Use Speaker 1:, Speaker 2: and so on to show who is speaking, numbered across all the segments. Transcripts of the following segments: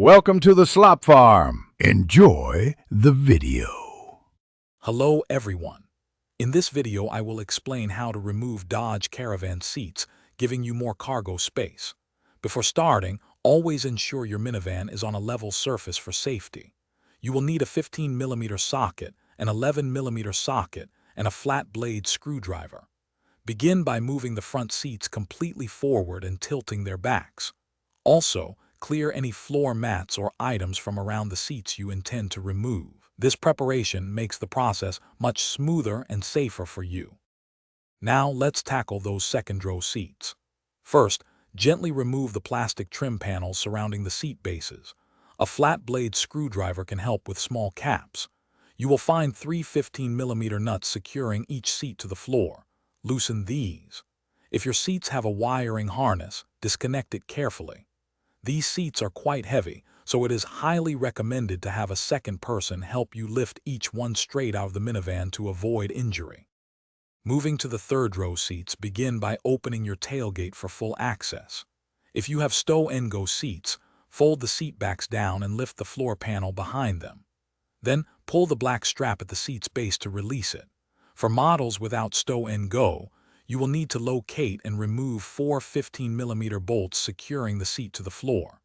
Speaker 1: Welcome to the Slop Farm. Enjoy the video.
Speaker 2: Hello everyone. In this video I will explain how to remove Dodge Caravan seats, giving you more cargo space. Before starting, always ensure your minivan is on a level surface for safety. You will need a 15mm socket, an 11mm socket, and a flat blade screwdriver. Begin by moving the front seats completely forward and tilting their backs. Also, clear any floor mats or items from around the seats you intend to remove. This preparation makes the process much smoother and safer for you. Now let's tackle those second-row seats. First, gently remove the plastic trim panels surrounding the seat bases. A flat blade screwdriver can help with small caps. You will find 3 15mm nuts securing each seat to the floor. Loosen these. If your seats have a wiring harness, disconnect it carefully. These seats are quite heavy, so it is highly recommended to have a second person help you lift each one straight out of the minivan to avoid injury. Moving to the third-row seats, begin by opening your tailgate for full access. If you have stow-and-go seats, fold the seat backs down and lift the floor panel behind them. Then, pull the black strap at the seat's base to release it. For models without stow-and-go, you will need to locate and remove 4 15mm bolts securing the seat to the floor.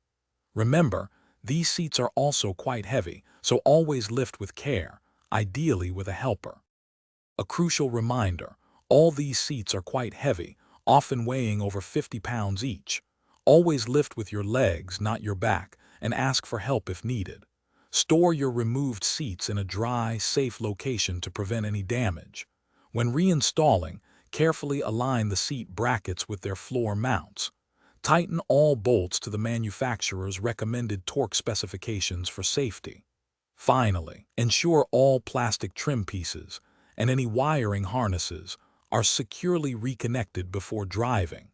Speaker 2: Remember, these seats are also quite heavy, so always lift with care, ideally with a helper. A crucial reminder, all these seats are quite heavy, often weighing over 50 pounds each. Always lift with your legs, not your back, and ask for help if needed. Store your removed seats in a dry, safe location to prevent any damage. When reinstalling, carefully align the seat brackets with their floor mounts. Tighten all bolts to the manufacturer's recommended torque specifications for safety. Finally, ensure all plastic trim pieces and any wiring harnesses are securely reconnected before driving.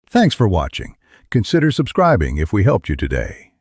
Speaker 1: Thanks for watching. Consider subscribing if we helped you today.